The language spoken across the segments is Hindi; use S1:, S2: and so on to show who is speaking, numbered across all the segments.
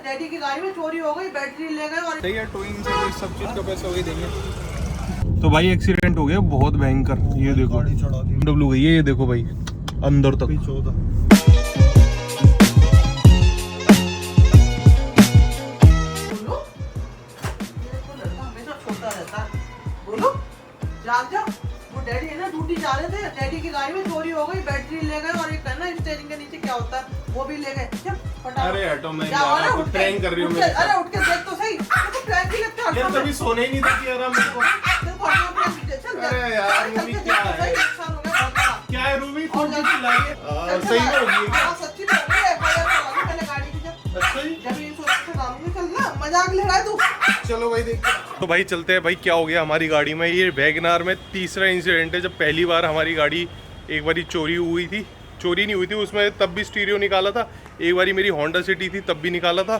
S1: डैडी की गाड़ी में चोरी हो गई, बैटरी ले गए और
S2: सही है, टोइंग से सब चीज का पैसा वही देंगे। तो भाई एक्सीडेंट हो गया बहुत भयंकर, ये देखो डब्लू गई है, ये देखो भाई अंदर तक।
S1: वो डैडी है ना ड्यूटी जा रहे थे, डैडी की गाड़ी में चोरी हो गई, बैटरी ले गए और एक है ना स्टीयरिंग के नीचे क्या होता है वो भी ले गए।
S2: अरे हटो, मैं प्रैंक कर रही हूँ।
S1: अरे उठ के देख तो सही, तो प्रैंक ही लगता है।
S2: यार तभी सोने ही नहीं देती यार मेरे को। अरे यार रूबी क्या है, क्या है रूबी, तुम जो चिल्लाई है सही में होगी क्या?
S1: सच्ची में पहले गाड़ी की जब ये सोचते डालूंगी, चल ना मजाक ले रहा है तू।
S2: चलो भाई देखते हैं। तो भाई चलते हैं भाई, क्या हो गया हमारी गाड़ी में। ये वैगनार में तीसरा इंसिडेंट है। जब पहली बार हमारी गाड़ी एक बारी चोरी हुई थी, चोरी नहीं हुई थी उसमें, तब भी स्टीरियो निकाला था। एक बारी मेरी होंडा सिटी थी तब भी निकाला था,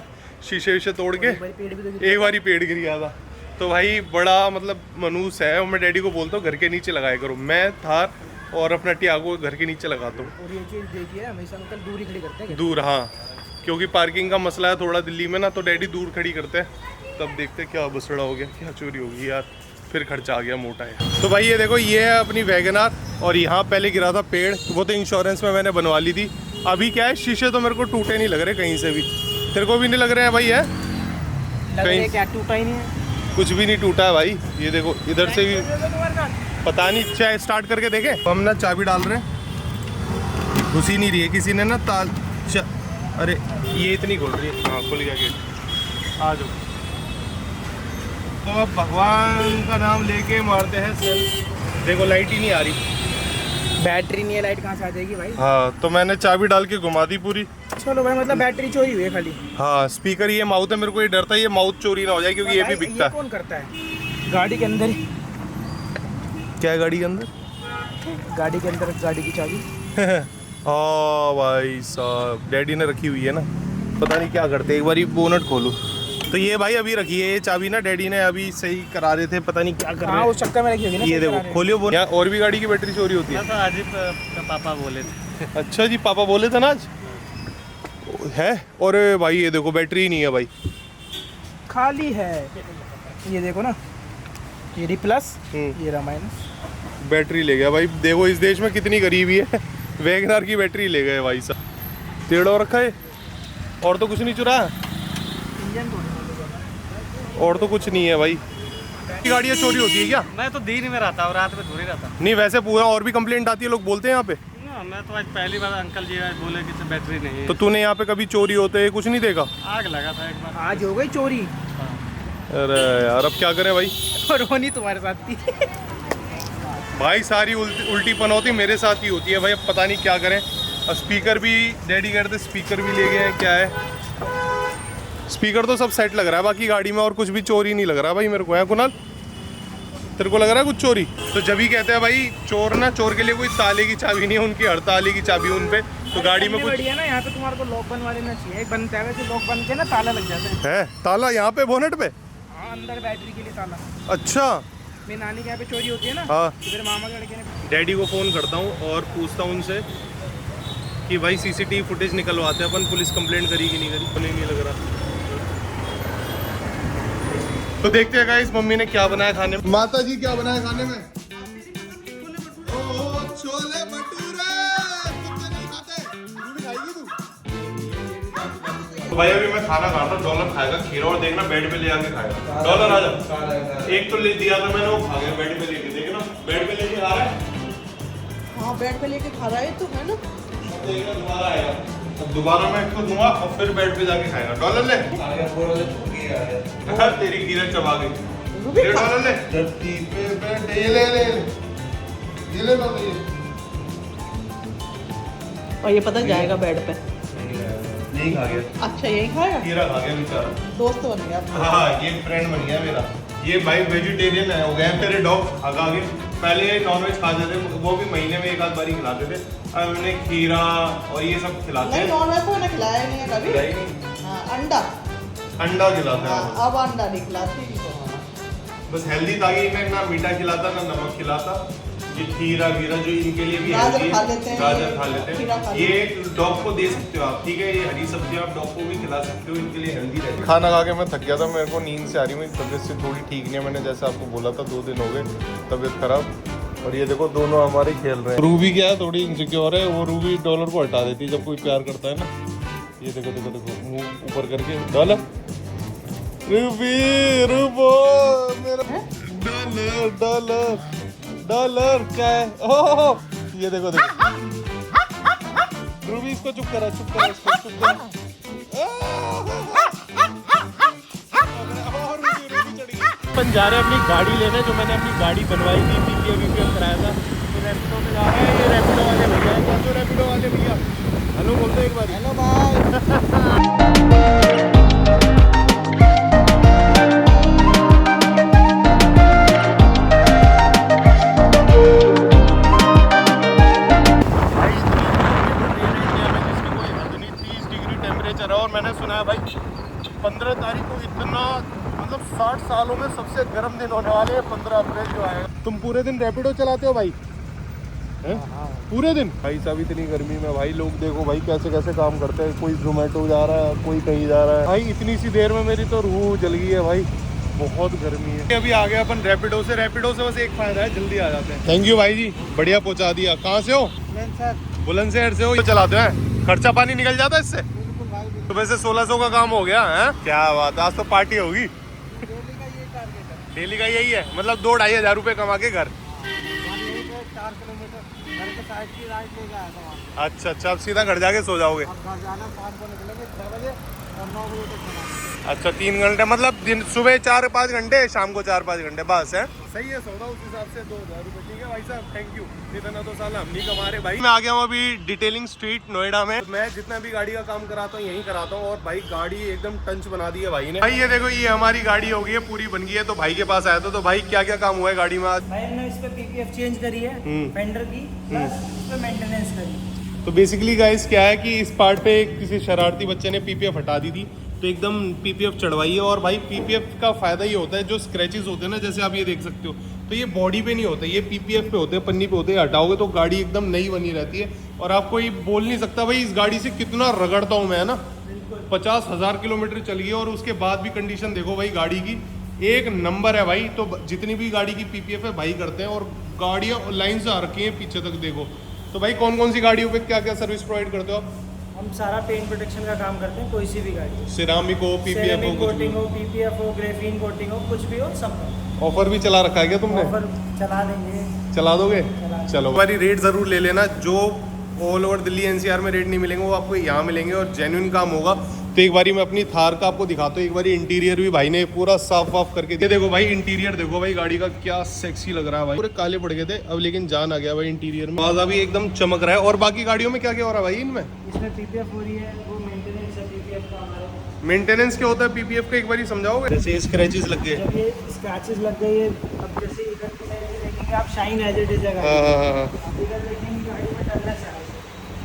S2: शीशे वीशे तोड़ के। एक बारी पेड़ गिर गया था। तो भाई बड़ा मतलब मनूस है, और मैं डैडी को बोलता हूँ घर के नीचे लगाया करो। मैं थार और अपना टियागो घर के नीचे लगाता हूँ।
S1: और ये चीज़ देखिए हमेशा मतलब दूर ही खड़ी करते हैं।
S2: दूर, हाँ, क्योंकि पार्किंग का मसला है थोड़ा दिल्ली में ना, तो डैडी दूर खड़ी करते हैं। तब देखते क्या बसड़ा हो गया, क्या चोरी होगी यार, फिर खर्चा आ गया मोटा है। तो भाई ये देखो, ये है अपनी वैगनार, और यहाँ पहले गिरा था पेड़, वो तो इंश्योरेंस में मैंने बनवा ली थी। अभी क्या है, शीशे तो मेरे को टूटे नहीं लग रहे कहीं से भी। तेरे को भी नहीं लग रहे हैं भाई? है
S1: कहीं क्या टूटा ही नहीं है,
S2: कुछ भी नहीं टूटा है भाई। ये देखो इधर से भी पता नहीं, चाहे स्टार्ट करके देखे। हम ना चाबी डाल रहे हैं, घुस ही नहीं रही है, किसी ने ना ताल अरे ये इतनी खोल रही है। हाँ खुल गया गेट, आ जाओ। तो अब भगवान का नाम लेके मारते हैं सेल। देखो लाइट ही नहीं आ रही,
S1: बैटरी नहीं है, लाइट कहाँ से आ जाएगी भाई?
S2: हाँ तो मैंने चाबी डाल के घुमा दी पूरी।
S1: चलो भाई, मतलब बैटरी चोरी हुई है खाली।
S2: हाँ स्पीकर, ये माउथ है, मेरे को ये डरता है ये माउथ चोरी ना हो जाए, क्योंकि ये भी बिकता है।
S1: कौन करता है गाड़ी के अंदर ही?
S2: क्या है गाड़ी के अंदर?
S1: गाड़ी के अंदर गाड़ी की चाबी।
S2: हाँ भाई साहब, डैडी ने रखी हुई है ना, पता नहीं क्या करते। एक बार बोनट खोलो तो ये भाई अभी रखी है ये चाबी ना, डैडी ने अभी सही करा रहे थे, पता नहीं क्या कर रहे हैं।
S1: उस चक्कर में रखी होगी ना।
S2: ये देखो खोलियो बोनट। यहाँ और भी गाड़ी की बैटरी चोरी होती है।
S3: आज ही पापा बोले थे।
S2: अच्छा जी, पापा बोले थे ना आज है। और भाई ये देखो बैटरी ही नहीं है भाई,
S1: खाली है। ये देखो ना, ये डी प्लस, ये रहा माइनस।
S2: बैटरी ले गया भाई। देखो इस देश में कितनी गरीबी है, वैगनार की बैटरी ले गए भाई साहब। टेढ़ो रखा है, और तो कुछ नहीं चुरा, और तो कुछ नहीं है भाई। गाड़ियाँ चोरी होती है क्या?
S3: मैं तो दिन में रहता हूँ, रात में दूर ही रहता।
S2: नहीं वैसे पूरा और भी कंप्लेंट आती है, लोग बोलते हैं यहाँ पे।
S3: मैं तो आज पहली बार अंकल जी आज बोले कि बैटरी नहीं है।
S2: तो तूने यहाँ पे कभी चोरी होते कुछ नहीं देखा?
S3: आग लगा था एक बार।
S1: आज हो गई चोरी।
S2: अरे यार अब क्या करें भाई।
S1: और रोनी तुम्हारे साथ थी।
S2: भाई सारी उल्टी पनौती मेरे साथ ही होती है भाई, अब पता नहीं क्या करें। स्पीकर भी डैडी करते, स्पीकर भी ले गए, क्या है। स्पीकर तो सब सेट लग रहा है बाकी गाड़ी में, और कुछ भी चोरी नहीं लग रहा भाई मेरे को। है कुणाल, तेरे को लग रहा है कुछ चोरी? तो जब ही कहते हैं भाई चोर ना, चोर के लिए कोई ताले की चाबी नहीं है, उनकी हर ताले की चाबी उन पे। तो गाड़ी में कुछ
S1: है ना, यहाँ पे तुम्हारे को लॉक बनवा देना चाहिए। एक बनता है वैसे, लॉक बन के ना ताला लग जाता
S2: है। ताला यहाँ पे बोनेट पे?
S1: हाँ, अंदर बैटरी के लिए ताला।
S2: अच्छा,
S1: मेरी नानी के यहाँ पे चोरी होती है ना।
S2: हाँ,
S1: मेरे मामा के लड़के ने।
S2: डैडी को फ़ोन करता हूँ और पूछता हूँ उनसे कि भाई सीसीटीवी फुटेज निकलवाते हैं अपन, पुलिस कंप्लेंट करी कि नहीं करी। नहीं लग रहा। तो देखते हैं गाइस मम्मी ने क्या बनाया खाने में। माता जी क्या बनाया खाने में? छोले भटूरे। नहीं खाते, खाएगी तू? तो भाई अभी मैं खाना खाता हूँ, डॉलर खाएगा खीरा, और देखना बेड पे ले आके खाएगा। डॉलर आ जा। एक तो ले दिया था मैंने, वो खा गया बेड पे लेके। देखना बेड पे लेके आ रहा है।
S1: हाँ बेड पे लेके खा रहा है तो, है ना।
S2: देखना दोबारा आएगा, अब दोबारा मैं इसको दूंगा और फिर बेड पे जाके खाएगा। डॉलर ले। तेरी खीरा चबा गई। डॉलर ले। धरती पे बैठे, ये ले ले ये ले बाबा ये।
S1: और ये पता जाएगा बेड पे।
S2: यही खा गया।
S1: अच्छा यही खाएगा?
S2: खीरा खा गया बेचारा।
S1: दोस्त बन गया।
S2: हाँ ये फ्रेंड बन गया मेरा। ये भाई वेजिटेरियन है हो गया। मेरे डॉग खा गए। पहले नॉनवेज खाते थे, वो भी महीने में एक आध बार ही खिलाते थे। अब उन्हें खीरा और ये सब खिलाते हैं।
S1: नॉनवेज तो उन्हें खिलाया नहीं है कभी। हाँ, अंडा
S2: खिलाते हैं।
S1: अब अंडा नहीं खिलाती।
S2: बस हेल्दी ताकि मैं ना मीठा खिलाता ना नमक खिलाता, ये खीरा वीरा जो इनके लिए भी
S1: गाजर
S2: healthy है,
S1: खा लेते हैं,
S2: गाजर खा लेते
S1: खीरा खा
S2: हैं,
S1: लेते
S2: ये डॉग को दे सकते हो आप, ठीक है। ये हरी सब्जी आप डॉग को भी खिला सकते हो, इनके लिए हेल्दी रहती है। खाना खा के मैं थक गया था, मेरे को नींद से आ रही, मेरी तबीयत से थोड़ी ठीक नहीं है। मैंने जैसे आपको बोला था 2 दिन हो गए तबीयत खराब। और ये देखो दोनों हमारे खेल रहे हैं। रूबी क्या है, थोड़ी इनसिक्योर है, वो रूबी डॉलर को हटा देती है जब कोई प्यार करता है ना। ये देखो देखो देखो, मुंह ऊपर करके डॉलर, रूबी रूबो मेरा डॉलर डॉलर डॉलर क्या है। ओह ये देखो देखो, रूबी इसको चुप करा, चुप करा, इसको चुप करा। अपन जा रहे हैं अपनी गाड़ी लेने, जो मैंने अपनी गाड़ी बनवाई थी, पीपीएफ कराया था। तो रैपिडो में जा रहे हैं, ये रैपिडो वाले भैया हैं, जो रैपिडो वाले भैया हेलो बोलते हैं एक बार।
S1: हेलो भाई।
S2: और मैंने सुना है भाई 15 तारीख को इतना, मतलब 60 सालों में सबसे गर्म दिन होने वाले हैं 15 अप्रैल जो आएगा। तुम पूरे दिन रैपिडो चलाते हो भाई? हैं? पूरे दिन? भाई साहब इतनी गर्मी में भाई लोग देखो भाई कैसे कैसे काम करते हैं, कोई जोमेटो जा रहा है, कोई कहीं जा रहा है। भाई इतनी सी देर में मेरी तो रूह जल गई है भाई, बहुत गर्मी है। अभी आ गया अपन रैपिडो से बस एक फायदा है, जल्दी आ जाते हैं। थैंक यू भाई जी, बढ़िया पहुंचा दिया। कहाँ से हो? बुलंदशहर से हो? चलाते हैं, खर्चा पानी निकल जाता है इससे। तो वैसे 1600 का काम हो गया है। क्या बात, आज तो पार्टी होगी। डेली का यही है, मतलब 2-2.5 हज़ार रुपये कमा के घर।
S1: 4 किलोमीटर घर के साइड की राइड लेके आया था।
S2: अच्छा अच्छा, अब सीधा घर जाके सो जाओगे?
S1: घर जाना, शाम को निकलेंगे 6 बजे और 9 बजे तक चलाएंगे।
S2: अच्छा 3 घंटे, मतलब दिन सुबह 4-5 घंटे, शाम को 4-5 घंटे बस है। सही है, सौदा उस हिसाब से 2000 रुपये। ठीक है भाई साहब, थैंक यू। इतना तो साला हम नहीं कमा रहे भाई। मैं आ गया हूँ अभी डिटेलिंग स्ट्रीट नोएडा में। मैं जितना भी गाड़ी का काम कराता हूँ यहीं कराता हूँ, और भाई गाड़ी एकदम टंच बना दी है भाई ने। भाई ये देखो, ये हमारी गाड़ी हो गई है, पूरी बन गई है। तो भाई के पास आया था, तो भाई क्या क्या काम हुआ है गाड़ी में आज?
S4: भाई हमने इस पे पीपीएफ चेंज करी है, फेंडर की, प्लस इस पे मेंटेनेंस करी।
S2: तो बेसिकली गाइस क्या है कि इस पार्ट पे किसी शरारती बच्चे ने पीपीएफ हटा दी थी, तो एकदम पीपीएफ चढ़वाई है। और भाई पीपीएफ का फायदा ये होता है, जो स्क्रैचेस होते हैं ना, जैसे आप ये देख सकते हो, तो ये बॉडी पे नहीं होते, ये पीपीएफ पे होते हैं, पन्नी पे होते हैं। हटाओगे तो गाड़ी एकदम नई बनी रहती है। और आपको ये बोल नहीं सकता भाई, इस गाड़ी से कितना रगड़ता हूँ मैं, है ना। 50,000 किलोमीटर चली है, और उसके बाद भी कंडीशन देखो भाई गाड़ी की एक नंबर है भाई। तो जितनी भी गाड़ी की पीपीएफ है भाई करते हैं, और गाड़ियाँ लाइन से आ रखी हैं पीछे तक देखो। तो भाई कौन कौन सी गाड़ियों पे क्या क्या सर्विस प्रोवाइड करते हो आप?
S4: हम सारा पेंट प्रोटेक्शन का काम करते हैं, कोई सी भी गाड़ी,
S2: सिरामिक हो, पीपीएफ हो, कुछ भी
S4: कोटिंग हो, पीपीएफ हो, ग्रेफीन कोटिंग हो, कुछ भी हो, सब
S2: ऑफर भी चला रखा है क्या तुमने?
S4: ऑफर चला देंगे।
S2: चला दोगे? चलो, हमारी रेट जरूर ले लेना। जो ऑल ओवर दिल्ली एनसीआर में रेट नहीं मिलेंगे, वो आपको यहाँ मिलेंगे, और जेन्युइन काम होगा। तो एक बारी मैं अपनी थार का आपको दिखाता हूँ। एक बारी इंटीरियर भी भाई ने पूरा साफ वाफ करके दिया। देखो भाई इंटीरियर देखो भाई, गाड़ी का क्या सेक्सी लग रहा है भाई। पूरे काले पड़ गए थे अब, लेकिन जान आ गया भाई इंटीरियर में। आवाज़ भी एकदम चमक रहा है। और बाकी गाड़ियों में क्या क्या हो रहा है भाई इनमें?
S4: इसमें पीपीएफ हो रही है, वो मेंटेनेंस है पीपीएफ का हमारा।
S2: मेंटेनेंस क्या होता है पीपीएफ का, एक बारी समझाओगे? जैसे स्क्रैचेस लग गए,
S4: जब ये स्क्रैचेस लग गए, ये अब जैसे इधर की साइड से देखेंगे आप, शाइन एज इट इज है गाड़ी। अब इधर देखेंगे गाड़ी में डलनेस है,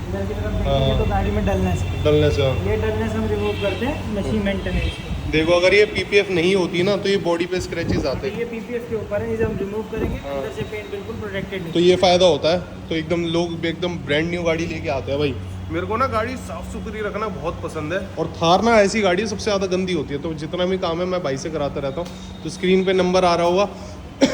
S4: इधर की तरफ देखेंगे तो गाड़ी में डलनेस है।
S2: डलने से
S4: ये डलनेस हम रिमूव करते हैं मशीन मेंटेनेंस में।
S2: देखो, अगर ये पीपीएफ नहीं होती ना, तो ये बॉडी पे स्क्रैचेस आते हैं।
S4: ये पीपीएफ के ऊपर है, इसे हम रिमूव करेंगे, अंदर से पेंट बिल्कुल प्रोटेक्टेड नहीं।
S2: तो ये फायदा होता है। तो एकदम लोग एकदम ब्रांड न्यू गाड़ी लेके आते हैं भाई। मेरे को ना गाड़ी साफ सुथरी रखना बहुत पसंद है, और थार ना ऐसी गाड़ी सबसे ज़्यादा गंदी होती है। तो जितना भी काम है मैं भाई से कराता रहता हूँ। तो स्क्रीन पे नंबर आ रहा होगा,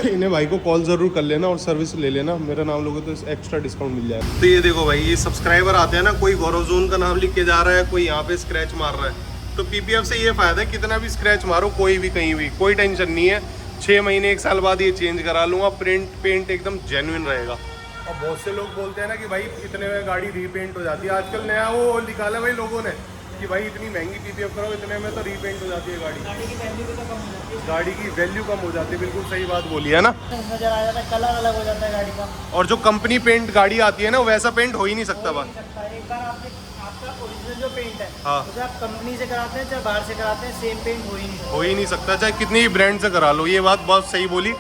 S2: इन्हें भाई को कॉल ज़रूर कर लेना और सर्विस ले लेना। मेरा नाम लोगे तो एक्स्ट्रा डिस्काउंट मिल जाएगा। तो ये देखो भाई, ये सब्सक्राइबर आते हैं ना, कोई गौरवजोन का नाम लिख के जा रहा है, कोई यहाँ पे स्क्रैच मार रहा है। तो पीपीएफ से ये फ़ायदा है, कितना भी स्क्रैच मारो, कोई भी कहीं भी, कोई टेंशन नहीं है। 6 महीने 1 साल बाद ये चेंज करा लूँगा। पेंट एकदम जेन्युइन रहेगा। और बहुत से लोग बोलते हैं ना कि भाई इतने में गाड़ी रीपेंट हो जाती है। आजकल नया वो निकाला भाई लोगों ने कि भाई इतनी महंगी पीपीएफ करो, इतने में तो रीपेंट हो जाती है गाड़ी।
S4: गाड़ी की वैल्यू भी तो कम हो जाती है।
S2: गाड़ी की वैल्यू कम हो जाती है, बिल्कुल सही बात बोली है ना।
S4: नजर आ जाता है, कलर अलग हो जाता है गाड़ी का।
S2: और जो कंपनी पेंट गाड़ी आती है ना, वैसा पेंट हो ही नहीं सकता बात।
S4: एक बार आपका ओरिजिनल जो पेंट है,
S2: हाँ,
S4: उसे आप कंपनी से कराते हैं चाहे बाहर से कराते हैं, सेम पेंट हो ही नहीं सकता।
S2: हो ही नहीं सकता, चाहे कितनी भी ब्रांड से करा लो। ये बात बहुत सही बोली।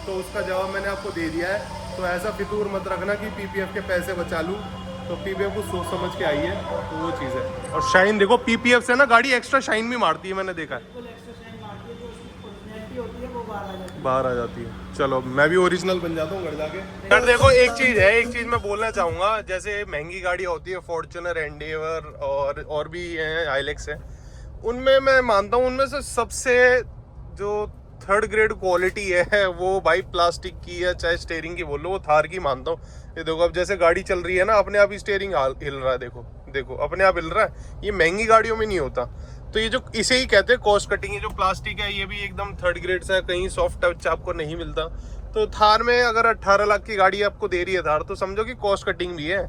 S2: तो उसका जवाब मैंने आपको दे दिया है। तो ऐसा फितूर मत रखना कि पीपीएफ के पैसे बचा लूँ। तो पीपीएफ को सोच समझ के आई है, तो वो चीज़ है। और शाइन देखो, पीपीएफ से ना गाड़ी एक्स्ट्रा शाइन भी मारती है, मैंने देखा है।
S4: सेफ्टी होती है वो बाहर आ जाती है।
S2: बाहर आ जाती है। चलो मैं भी ओरिजिनल बन जाता हूँ घर जाके। यार देखो एक चीज मैं बोलना चाहूंगा, जैसे महंगी गाड़ी होती है फॉर्च्यूनर, एंडेवर और भी है, हाइलेक्स है, उनमें मैं मानता हूँ उनमें से सबसे जो थर्ड ग्रेड क्वालिटी है वो भाई प्लास्टिक की है, चाहे स्टीयरिंग की बोल लो, वो थार की मानता हूँ। ये देखो अब जैसे गाड़ी चल रही है ना, अपने आप ही स्टीयरिंग हिल रहा है, देखो देखो अपने आप हिल रहा है। ये महंगी गाड़ियों में नहीं होता। तो ये जो इसे ही कहते हैं कॉस्ट कटिंग, ये जो प्लास्टिक है ये भी एकदम थर्ड ग्रेड से है, कहीं सॉफ्ट टच आपको नहीं मिलता। तो थार में अगर 18 लाख की गाड़ी आपको दे रही है थार, तो समझो कि कॉस्ट कटिंग भी है।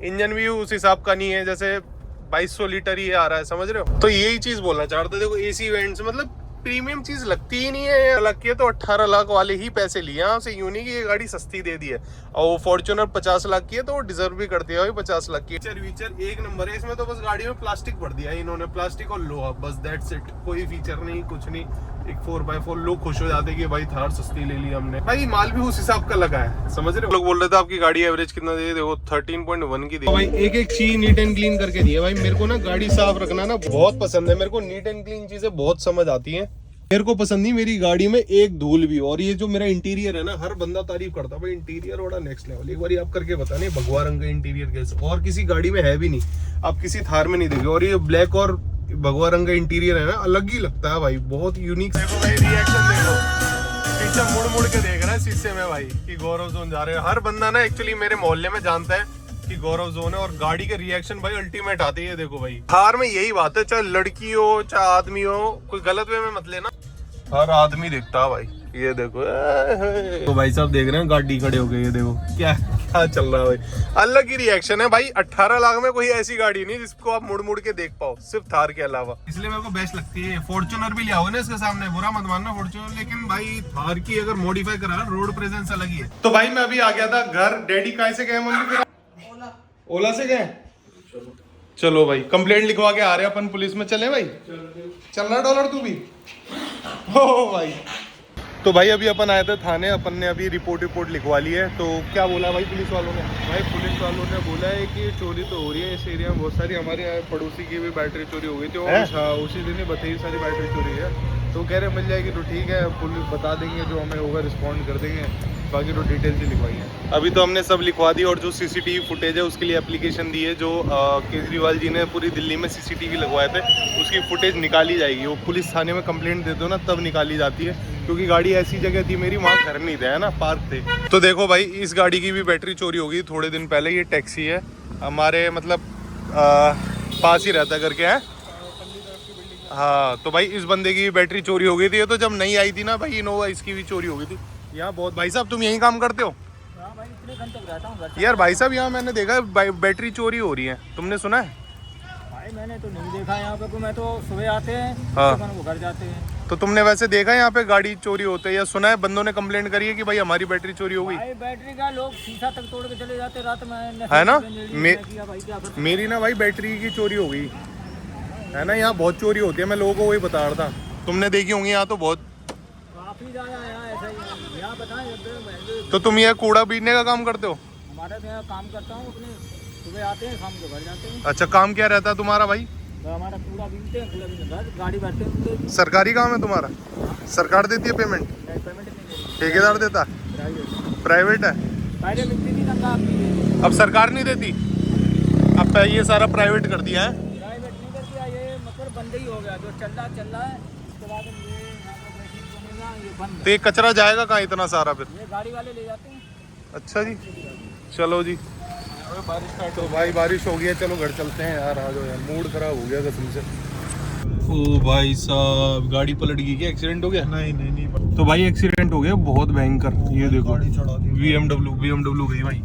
S2: इंजन भी उस हिसाब का नहीं है, जैसे 2200 लीटर ही आ रहा है, समझ रहे हो। तो यही चीज बोलना चाहते देखो, एसी वेंट्स मतलब प्रीमियम चीज लगती ही नहीं है। अलग की तो 18 लाख वाले ही पैसे लिए हैं उसे, यूं नहीं कि ये गाड़ी सस्ती दे दी है। और वो फॉर्च्यूनर 50 लाख की है तो वो डिजर्व भी करती है 50 लाख की। फीचर एक नंबर है इसमें, तो बस गाड़ी में प्लास्टिक भर दिया है इन्होंने, प्लास्टिक और लोहा, बस दैट्स इट। कोई फीचर नहीं, कुछ नहीं। एक 4x4 लोग खुश हो जाते कि भाई थार सस्ती ले ली हमने, भाई माल भी उस हिसाब का लगा है, समझ रहे हो। लोग बोल रहे थे आपकी गाड़ी एवरेज कितना दे, देखो 13.1 की दी। भाई एक एक चीज नीट एंड क्लीन करके दी है। भाई मेरे को ना गाड़ी साफ रखना ना बहुत पसंद है, मेरे को नीट एंड क्लीन चीजें बहुत समझ आती है। मेरे को पसंद नहीं मेरी गाड़ी में एक धूल भी। और ये जो मेरा इंटीरियर है ना, हर बंदा तारीफ करता है भाई इंटीरियर बड़ा नेक्स्ट लेवल। एक बार आप करके बता, नहीं भगवा रंग का इंटीरियर कैसे, और किसी गाड़ी में है भी नहीं, आप किसी थार में नहीं देखे। और ये ब्लैक और भगवा रंग का इंटीरियर है ना, अलग ही लगता है भाई, बहुत यूनिक। देखो भाई रिएक्शन देखो, पीछे मुड़ मुड़ के देख रहा है शीशे में भाई कि गौरव जोन जा रहे हैं। हर बंदा ना एक्चुअली मेरे मोहल्ले में जानता है कि गौरव जोन है, और गाड़ी के रिएक्शन भाई अल्टीमेट आते हैं। देखो भाई थार में यही बात है, चाहे लड़की हो चाहे आदमी हो, कोई गलत वे में मत लेना, हर आदमी देखता है भाई। ये देखो तो भाई साहब देख रहे हैं गाड़ी खड़े हो गए, ये देखो क्या क्या चल रहा है भाई, अलग ही रिएक्शन है भाई। 18 लाख में कोई ऐसी गाड़ी नहीं जिसको आप मुड़ मुड़ के देख पाओ, सिर्फ थार के अलावा। इसलिए मेरे को बेस्ट लगती है। फॉर्च्यूनर भी लिया हो ना इसके सामने, बुरा मत मानना फॉर्च्यूनर, लेकिन भाई थार की अगर मॉडिफाई करा, रोड प्रेजेंस अलग ही है। तो भाई मैं अभी आ गया था घर। डैडी कहाँ से गए मम्मी? ओला से गए। चलो भाई कंप्लेंट लिखवा के आ रहे हैं अपन पुलिस में, चले भाई? चल रहा डॉलर तू भी? ओ भाई तो भाई अभी अपन आए थे थाने, अपन ने अभी रिपोर्ट लिखवा ली है। तो क्या बोला भाई पुलिस वालों ने? भाई पुलिस वालों ने बोला है कि चोरी तो हो रही है इस एरिया में बहुत सारी, हमारे यहाँ पड़ोसी की भी बैटरी चोरी हो गई थी, और उसी दिन ही बताई सारी बैटरी चोरी है। तो कह रहे मिल जाएगी, तो ठीक है पुलिस बता देंगे, जो हमें होगा रिस्पॉन्ड कर देंगे, बाकी तो डिटेल्स ही लिखवाई है। अभी तो हमने सब लिखवा दी, और जो सीसीटीवी फुटेज है उसके लिए एप्लीकेशन दी है, जो केजरीवाल जी ने पूरी दिल्ली में सीसीटीवी लगवाए थे, उसकी फुटेज निकाली जाएगी। वो पुलिस थाने में कंप्लेंट दे दो ना, तब निकाली जाती है, क्योंकि गाड़ी ऐसी जगह थी मेरी, वहाँ घर नहीं था, है ना, पार्क थे। तो देखो भाई इस गाड़ी की भी बैटरी चोरी हो गई थोड़े दिन पहले। ये टैक्सी है हमारे मतलब पास ही रहता करके है। हाँ तो भाई इस बंदे की बैटरी चोरी हो गई थी। तो जब नहीं आई थी ना भाई इनोवा, इसकी भी चोरी हो गई थी। यहाँ बहुत भाई साहब तुम यहीं काम करते हो?
S4: हाँ भाई इतने घंटे तक रहता हूँ
S2: यार भाई साहब यहाँ मैंने देखा बैटरी चोरी हो रही है, तुमने सुना है?
S4: भाई मैंने तो नहीं देखा यहाँ पे, मैं तो सुबह आते हैं,
S2: हाँ।
S4: वो घर जाते हैं।
S2: तो तुमने वैसे देखा यहाँ पे गाड़ी चोरी होते है, या सुना है बंदों ने कंप्लेंट करी है कि भाई हमारी बैटरी चोरी हो गई?
S4: भाई बैटरी का लोग शीशा तक तोड़ के चले जाते रात में,
S2: है ना?
S4: भाई
S2: मेरी ना भाई बैटरी की चोरी हो गई है ना, यहाँ बहुत चोरी होती है, मैं लोगों को वही बता रहा था। तुमने देखी होंगी यहाँ तो बहुत,
S4: काफी ज्यादा यहाँ ऐसा ही यहाँ बताएं।
S2: तो तुम यहाँ कूड़ा बीनने का काम करते हो?
S4: हमारा तो यहाँ काम करता हूँ अपने, सुबह आते हैं शाम को घर जाते हैं।
S2: अच्छा काम क्या रहता है तुम्हारा भाई?
S4: तो हमारा कूड़ा बीनते हैं, कूड़ा बीनते गाड़ी भरते हैं।
S2: सरकारी काम है तुम्हारा? सरकार देती है पेमेंट? ठेकेदार देता? प्राइवेट है?
S4: पहले मिलती थी तनख्वाह,
S2: अब सरकार नहीं देती, अब ये सारा प्राइवेट कर दिया है।
S4: प्राइवेट नहीं कर दिया, ये मतलब बंद ही हो गया, जो चल रहा है। उसके बाद ये यहाँ पर बैठने बनेगा, ये बंद।
S2: तो ये कचरा जाएगा कहाँ इतना सारा फिर?
S4: ये गाड़ी वाले ले जाते हैं।
S2: अच्छा जी चलो जी। बारिश का तो भाई बारिश हो गया, चलो घर चलते हैं यार, आ जाओ यार, मूड खराब हो गया कसम से। ओ भाई साहब गाड़ी पलट गई, क्या एक्सीडेंट हो गया? नहीं। तो भाई एक्सीडेंट हो गया बहुत भयंकर। ये देखो BMW गई भाई,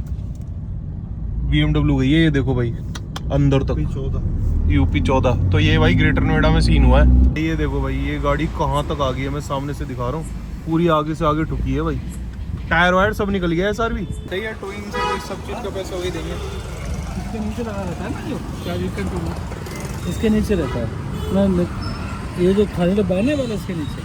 S2: BMW गई है, ये देखो भाई अंदर तक यूपी 14। तो ये भाई ग्रेटर नोएडा में सीन हुआ है। ये देखो भाई ये गाड़ी कहाँ तक आ गई है, मैं सामने से दिखा रहा हूँ, पूरी आगे से आगे ठुकी है भाई, टायर वायर सब निकल गया है सर भी। सही है, टोइंग से सब चीज़ का पैसा वही देंगे।
S4: इसके नीचे लगा रहता है ना, जो क्या इसके नीचे रहता है ना, ये जो खाने बैठने वाला इसके नीचे।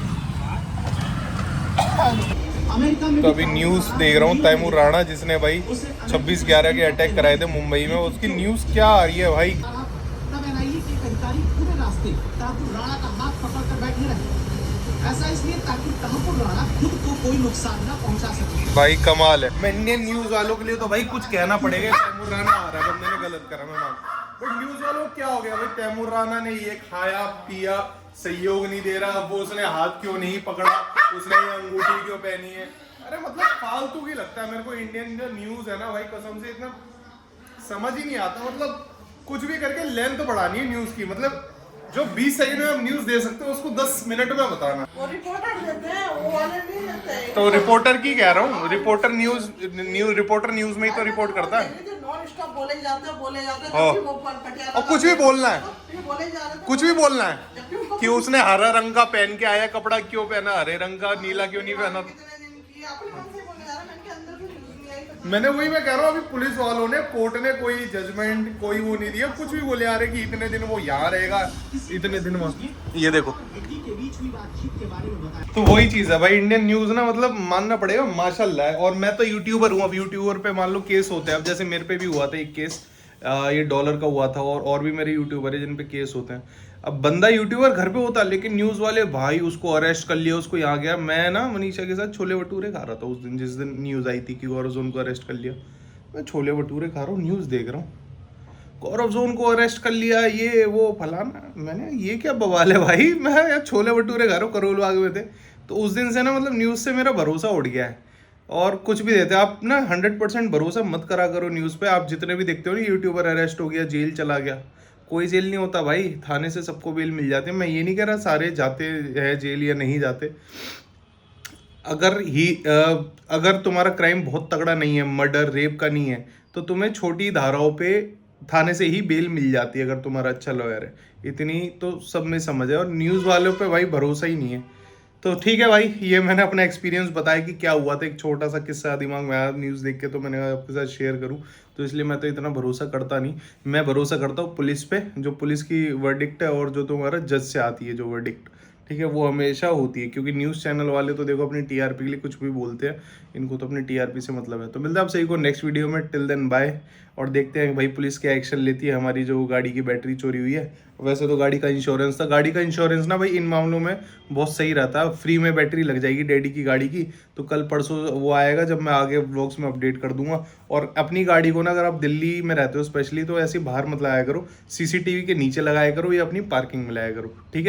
S2: तो अभी न्यूज़ देख रहा हूँ, तैमूर राणा जिसने भाई 26/11 के अटैक कराए थे मुंबई में, उसकी न्यूज़ क्या आ रही है भाई।
S5: पूरे रास्ते तैमूर राणा का हाथ पकड़ कर बैठे रहे। ऐसा इसलिए ताकि तहफ़्फ़ुज़ राणा खुद को कोई नुकसान ना पहुंचा सके।
S2: भाई कमाल है। मैं इंडियन न्यूज वालों के लिए तो भाई कुछ कहना पड़ेगा। तैमूर राणा आ रहा है, बंदे ने गलत करा, मैं मान, बट न्यूज वालों को क्या हो गया भाई? तैमूर राणा ने ये खाया पिया, सहयोग नहीं दे रहा, वो उसने हाथ क्यों नहीं पकड़ा, उसने ये अंगूठी क्यों पहनी है? अरे मतलब फालतू की लगता है मेरे को इंडियन जो न्यूज है ना भाई, कसम से इतना समझ ही नहीं आता। मतलब कुछ भी करके लेंथ बढ़ानी है न्यूज की। मतलब जो 20 सेकंड में आप न्यूज दे सकते हो उसको 10 मिनट में बताना।
S1: वो रिपोर्टर देते हैं, वो वाले नहीं देते हैं।
S2: तो रिपोर्टर की कह रहा हूँ, रिपोर्टर न्यूज में ही तो रिपोर्ट करता है।
S1: नॉन स्टॉप बोले जाते हैं
S2: हाँ।
S1: तभी वो पटियाला
S2: और कुछ भी बोलना है,
S1: फिर बोले जा रहे थे,
S2: कुछ भी बोलना है
S1: जबकि उनको
S2: कि उसने हरा रंग का पहन के आया कपड़ा, क्यों पहना हरे रंग का, नीला क्यों नहीं पहना।
S1: कितने दिन किए, अपने मन से बोले जा रहे हैं, मैंने कहा अंदर भी न्यूज़ नहीं आई तो
S2: मैंने वही मैं कह रहा हूँ, अभी पुलिस वालों ने, कोर्ट ने कोई जजमेंट कोई वो नहीं दिया, कुछ भी बोले आ रहे कि इतने दिन वो यहाँ रहेगा, इतने दिन वहाँ। ये देखो
S5: के बीच हुई बातचीत के बारे में बताया।
S2: तो वही चीज है भाई, इंडियन न्यूज ना मतलब मानना पड़ेगा माशाल्लाह है। और मैं तो यूट्यूबर हूँ, अब यूट्यूबर पे मान लो केस होते हैं। अब जैसे मेरे पे भी हुआ था एक केस, ये डॉलर का हुआ था, और भी मेरे यूट्यूबर है जिन पे केस होते हैं। अब बंदा यूट्यूबर घर पे होता है, लेकिन न्यूज वाले भाई उसको अरेस्ट कर लिया, उसको यहाँ गया। मैं ना मनीषा के साथ छोले भटूरे खा रहा था उस दिन, जिस दिन न्यूज आई थी कि गौरव जोन को अरेस्ट कर लिया। मैं छोले भटूरे खा रहा हूँ, न्यूज देख रहा हूँ, गौरव जोन को अरेस्ट कर लिया, ये वो फलाना। मैंने ये क्या बवाल है भाई, मैं यार छोले भटूरे खा रहा हूँ, करोल बाग में थे। तो उस दिन से ना मतलब न्यूज़ से मेरा भरोसा उठ गया है। और कुछ भी देते आप ना 100% भरोसा मत करा करो न्यूज़ पे। आप जितने भी देखते हो ना, यूट्यूबर अरेस्ट हो गया, जेल चला गया, कोई जेल नहीं होता भाई, थाने से सबको बेल मिल जाती है। मैं ये नहीं कह रहा सारे जाते हैं जेल या नहीं जाते। अगर तुम्हारा क्राइम बहुत तगड़ा नहीं है, मर्डर रेप का नहीं है, तो तुम्हें छोटी धाराओं पे थाने से ही बेल मिल जाती है, अगर तुम्हारा अच्छा लॉयर है। इतनी तो सब में समझ है। और न्यूज़ वालों पे भाई भरोसा ही नहीं है। तो ठीक है भाई, ये मैंने अपना एक्सपीरियंस बताया कि क्या हुआ था, एक छोटा सा किस्सा दिमाग में आया न्यूज़ देख के, तो मैंने आपके साथ शेयर करूं। तो इसलिए मैं तो इतना भरोसा करता नहीं। मैं भरोसा करता हूँ पुलिस पे, जो पुलिस की वर्डिक्ट है और जो तुम्हारा जज से आती है जो वर्डिक्ट, ठीक है, वो हमेशा होती है। क्योंकि न्यूज़ चैनल वाले तो देखो अपनी टीआरपी के लिए कुछ भी बोलते हैं, इनको तो अपनी टीआरपी से मतलब है। तो मिलता है आप सही को नेक्स्ट वीडियो में। Till then bye. और देखते हैं भाई पुलिस क्या एक्शन लेती है हमारी जो गाड़ी की बैटरी चोरी हुई है। वैसे तो गाड़ी का इंश्योरेंस था, गाड़ी का इंश्योरेंस ना भाई इन मामलों में बहुत सही रहता है। फ्री में बैटरी लग जाएगी डैडी की गाड़ी की। तो कल परसों वो आएगा, जब मैं आगे व्लॉग्स में अपडेट कर दूंगा। और अपनी गाड़ी को ना, अगर आप दिल्ली में रहते हो स्पेशली, तो ऐसे बाहर मत लगाया करो, सीसीटीवी के नीचे लगाया करो या अपनी पार्किंग में लगाया करो, ठीक है।